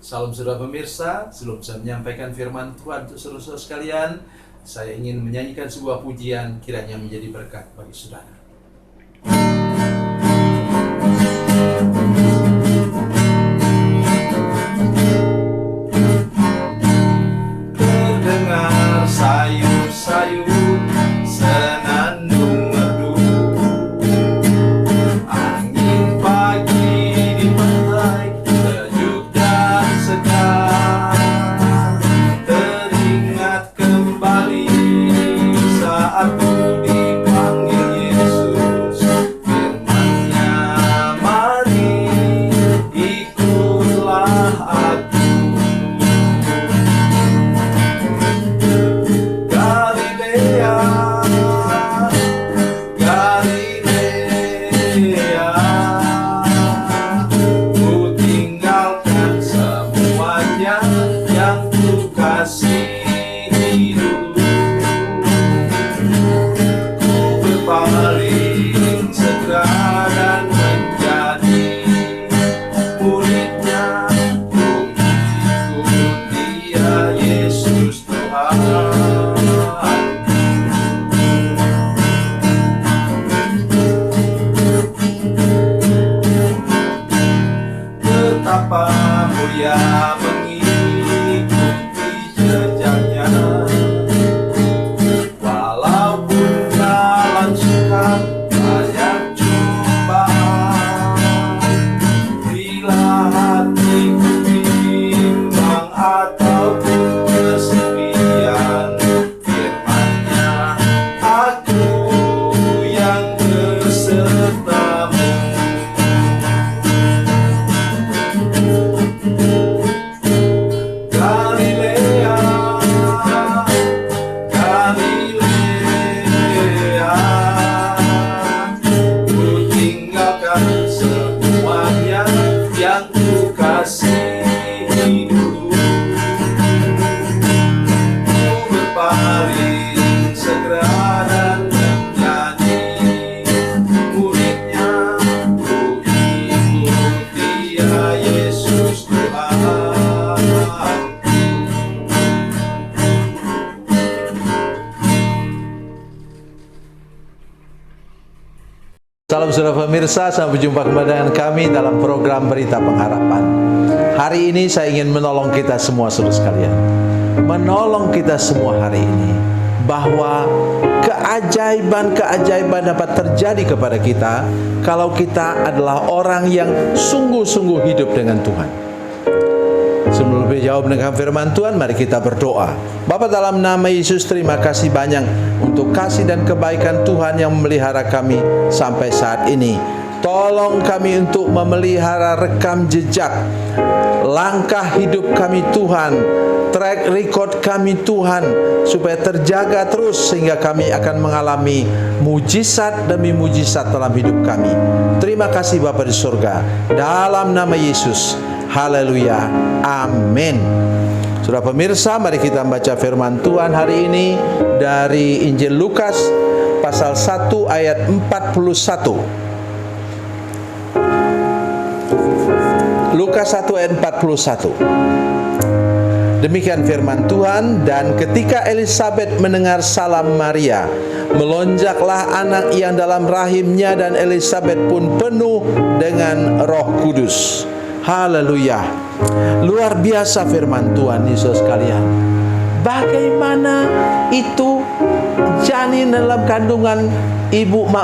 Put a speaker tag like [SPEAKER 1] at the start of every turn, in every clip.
[SPEAKER 1] Salam saudara pemirsa, sebelum saya menyampaikan firman Tuhan untuk saudara-saudara sekalian, saya ingin menyanyikan sebuah pujian kiranya menjadi berkat bagi saudara. Terdengar sayup-sayup senandung merdu, angin pagi di pantai sejuk dan segar. Teringat kembali saat ku dipanggil Yesus, firman-Nya, mari ikutlah aku. Galilea, Galilea, ku tinggalkan semuanya yang ku kasihi dulu. Ku berpaling segera dan menjadi murid-Nya. Ku ikut Dia, Yesus Tuhan. Betapa mulia mengikuti jejaknya, walaupun jalan sukar banyak cobaan. Bila hatiku bimbang ataupun kesepian, firman-Nya, aku yang besertamu. Galilea, Galilea, ku tinggalkan semuanya yang ku kasihi dulu. Ku berpaling segera dan menjadi murid-Nya. Ku ikut Dia, Yesus Tuhan. Salam saudara pemirsa, sampai jumpa kembali dengan kami dalam program Berita Pengharapan. Hari ini saya ingin menolong kita semua saudara sekalian, menolong kita semua hari ini, bahwa keajaiban-keajaiban dapat terjadi kepada kita kalau kita adalah orang yang sungguh-sungguh hidup dengan Tuhan. Sebelum lebih jauh mendengar firman Tuhan, mari kita berdoa. Bapa, dalam nama Yesus, terima kasih banyak untuk kasih dan kebaikan Tuhan yang memelihara kami sampai saat ini. Tolong kami untuk memelihara rekam jejak langkah hidup kami Tuhan, track record kami Tuhan, supaya terjaga terus sehingga kami akan mengalami mujizat demi mujizat dalam hidup kami. Terima kasih Bapa di surga, dalam nama Yesus. Haleluya, amin. Saudara pemirsa, mari kita baca firman Tuhan hari ini dari Injil Lukas pasal 1 ayat 41. Lukas 1 ayat 41. Demikian firman Tuhan. Dan ketika Elisabet mendengar salam Maria, melonjaklah anak yang dalam rahimnya, dan Elisabet pun penuh dengan Roh Kudus. Haleluya. Luar biasa firman Tuhan, Yesus sekalian. Bagaimana itu janin dalam kandungan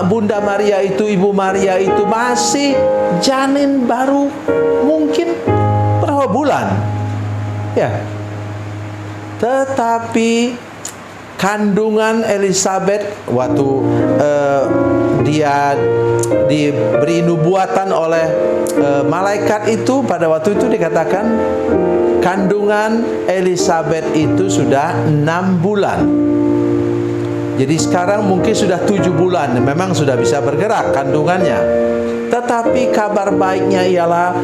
[SPEAKER 1] Bunda Maria itu, Ibu Maria itu masih janin baru mungkin berapa bulan, ya. Tetapi kandungan Elisabet waktu dia diberi nubuatan oleh malaikat itu, pada waktu itu dikatakan kandungan Elisabet itu sudah 6 bulan. Jadi sekarang mungkin sudah 7 bulan, memang sudah bisa bergerak kandungannya. Tetapi kabar baiknya ialah,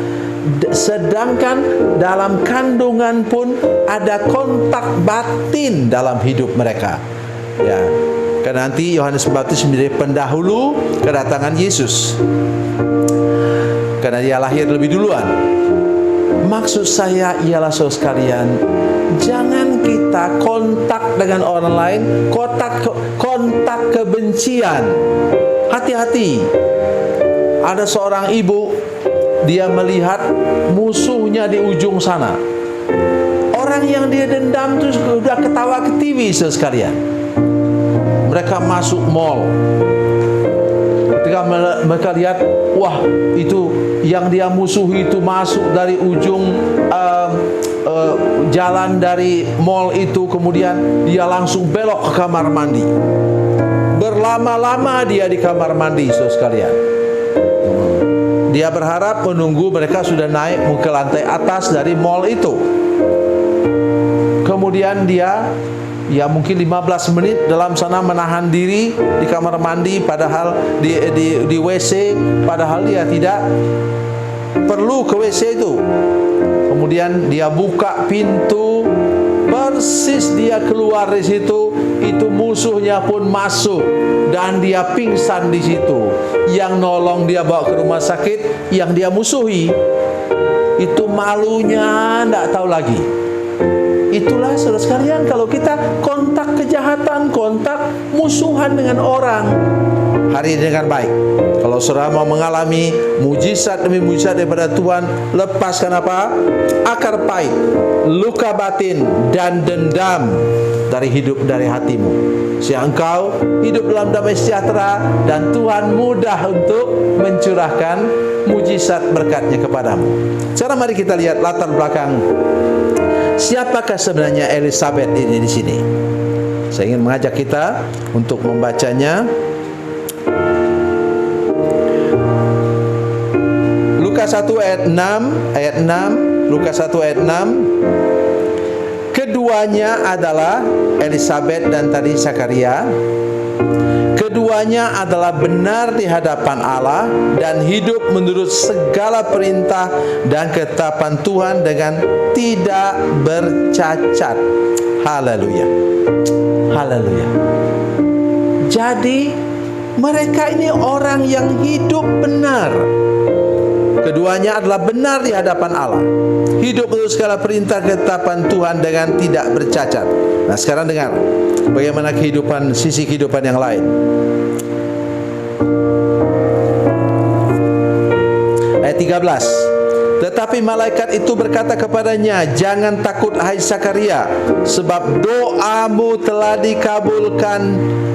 [SPEAKER 1] sedangkan dalam kandungan pun ada kontak batin dalam hidup mereka, ya. Karena nanti Yohanes Pembaptis menjadi pendahulu kedatangan Yesus, karena dia lahir lebih duluan. Maksud saya ialah saudara sekalian, jangan kita kontak dengan orang lain, kontak kebencian. Hati-hati. Ada seorang ibu, dia melihat musuhnya di ujung sana. Orang yang dia dendam itu sudah ketawa ke TV, saudara sekalian. Mereka masuk mall. Ketika mereka lihat, wah, itu yang dia musuhi itu masuk dari ujung jalan dari mall itu, kemudian dia langsung belok ke kamar mandi. Berlama-lama dia di kamar mandi, saudara sekalian. Dia berharap menunggu mereka sudah naik ke lantai atas dari mall itu. Kemudian dia mungkin 15 menit dalam sana menahan diri di kamar mandi, padahal di WC, padahal dia tidak perlu ke WC itu. Kemudian dia buka pintu, persis dia keluar di situ, itu musuhnya pun masuk dan dia pingsan di situ. Yang nolong dia bawa ke rumah sakit, yang dia musuhi itu malunya tidak tahu lagi. Itulah saudara sekalian, kalau kita kontak kejahatan, kontak musuhan dengan orang, hari ini dengan baik. Kalau saudara mau mengalami mujizat demi mujizat daripada Tuhan, lepaskan apa? Akar pahit, luka batin, dan dendam dari hatimu, sehingga engkau hidup dalam damai sejahtera dan Tuhan mudah untuk mencurahkan mujizat berkatnya kepadamu. Sekarang mari kita lihat latar belakang. Siapakah sebenarnya Elisabet ini di sini? Saya ingin mengajak kita untuk membacanya. Lukas 1 ayat 6, Lukas 1 ayat 6. Keduanya adalah Elisabet dan tadi Zakaria. Keduanya adalah benar di hadapan Allah dan hidup menurut segala perintah dan ketetapan Tuhan dengan tidak bercacat. Haleluya. Haleluya. Jadi mereka ini orang yang hidup benar. Keduanya adalah benar di hadapan Allah, hidup menurut segala perintah ketetapan Tuhan dengan tidak bercacat. Nah, sekarang dengar bagaimana sisi kehidupan yang lain. Ayat 13. Tetapi malaikat itu berkata kepadanya, jangan takut hai Zakaria, sebab doamu telah dikabulkan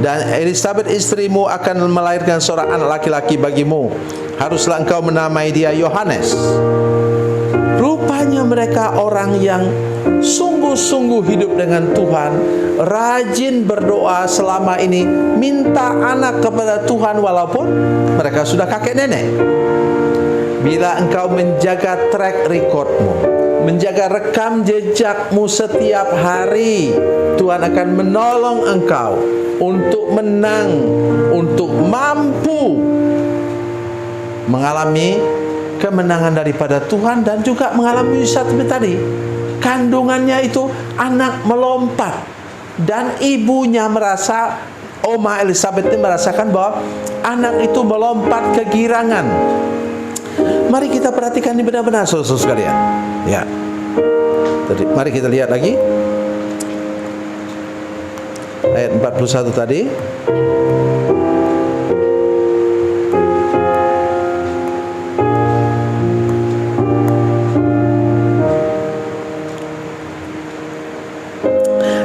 [SPEAKER 1] dan Elisabet istrimu akan melahirkan seorang anak laki-laki bagimu. Haruslah engkau menamai dia Yohanes. Rupanya mereka orang yang sungguh-sungguh hidup dengan Tuhan, rajin berdoa selama ini, minta anak kepada Tuhan walaupun mereka sudah kakek nenek. Bila engkau menjaga track recordmu, menjaga rekam jejakmu setiap hari, Tuhan akan menolong engkau untuk menang, untuk mampu mengalami kemenangan daripada Tuhan dan juga mengalami satu tadi. Kandungannya itu anak melompat dan ibunya merasa, Oma Elisabet ini merasakan bahwa anak itu melompat kegirangan. Mari kita perhatikan ini benar-benar saudara sekalian. Ya. Tadi mari kita lihat lagi ayat 41 tadi.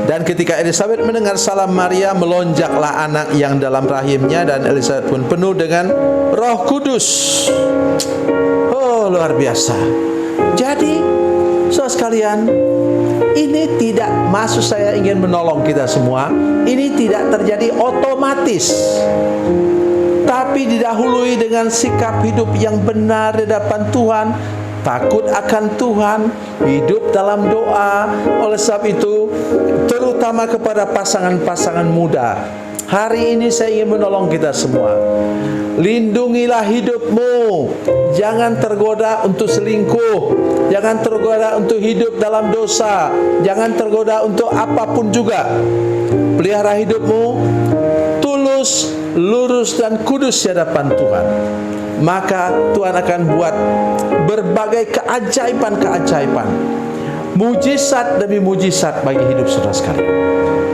[SPEAKER 1] Dan ketika Elisabet mendengar salam Maria, melonjaklah anak yang dalam rahimnya, dan Elisabet pun penuh dengan Roh Kudus. Oh, luar biasa. Jadi, saudara sekalian, ini tidak, maksud saya ingin menolong kita semua, ini tidak terjadi otomatis, tapi didahului dengan sikap hidup yang benar di hadapan Tuhan, takut akan Tuhan, hidup dalam doa. Oleh sebab itu, terutama kepada pasangan-pasangan muda, hari ini saya ingin menolong kita semua. Lindungilah hidupmu, jangan tergoda untuk selingkuh, jangan tergoda untuk hidup dalam dosa, jangan tergoda untuk apapun juga. Pelihara hidupmu, tulus mulus, lurus dan kudus di hadapan Tuhan, maka Tuhan akan buat berbagai keajaiban-keajaiban, mujizat demi mujizat bagi hidup saudara sekalian.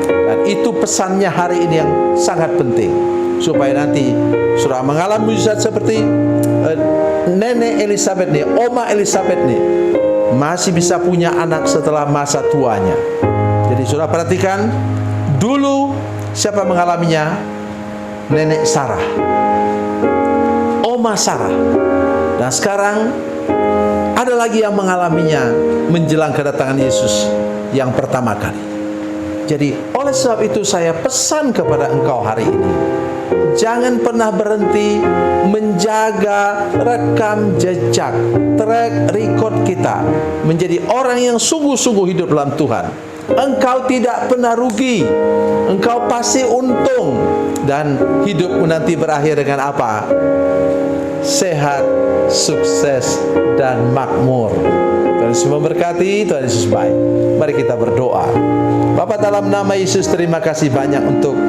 [SPEAKER 1] Dan itu pesannya hari ini yang sangat penting, supaya nanti saudara mengalami mujizat seperti Nenek Elizabeth nih, Oma Elizabeth nih, masih bisa punya anak setelah masa tuanya. Jadi saudara perhatikan, dulu siapa mengalaminya? Nenek Sarah, Oma Sarah. Dan sekarang ada lagi yang mengalaminya menjelang kedatangan Yesus yang pertama kali. Jadi oleh sebab itu saya pesan kepada engkau hari ini, jangan pernah berhenti menjaga rekam jejak, track record kita, menjadi orang yang sungguh-sungguh hidup dalam Tuhan. Engkau tidak pernah rugi, engkau pasti untung, dan hidupmu nanti berakhir dengan apa? Sehat, sukses, dan makmur. Tuhan Yesus memberkati, Tuhan Yesus baik. Mari kita berdoa. Bapa, dalam nama Yesus, terima kasih banyak untuk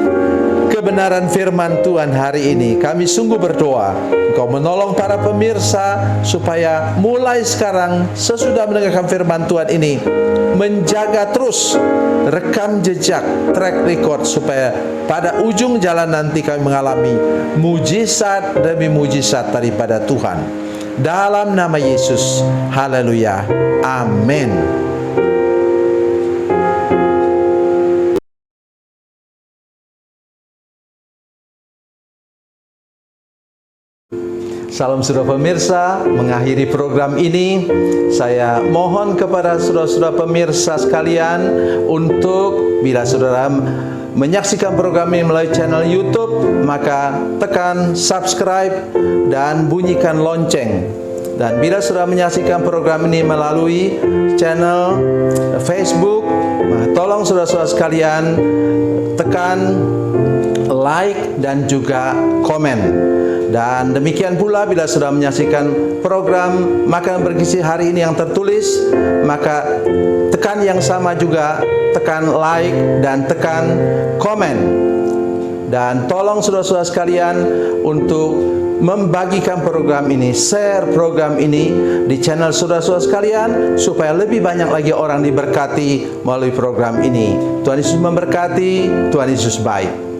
[SPEAKER 1] kebenaran firman Tuhan hari ini. Kami sungguh berdoa Engkau menolong para pemirsa supaya mulai sekarang sesudah mendengarkan firman Tuhan ini menjaga terus rekam jejak, track record, supaya pada ujung jalan nanti kami mengalami mujizat demi mujizat daripada Tuhan. Dalam nama Yesus, haleluya, amin. Salam saudara pemirsa, mengakhiri program ini saya mohon kepada saudara-saudara pemirsa sekalian untuk bila saudara menyaksikan program ini melalui channel YouTube, maka tekan subscribe dan bunyikan lonceng. Dan bila saudara menyaksikan program ini melalui channel Facebook, maka tolong saudara-saudara sekalian tekan like dan juga komen. Dan demikian pula bila sudah menyaksikan program Makanan Bergizi hari ini yang tertulis, maka tekan yang sama juga, tekan like dan tekan komen. Dan tolong saudara-saudara sekalian untuk membagikan program ini, share program ini di channel saudara-saudara sekalian, supaya lebih banyak lagi orang diberkati melalui program ini. Tuhan Yesus memberkati, Tuhan Yesus baik.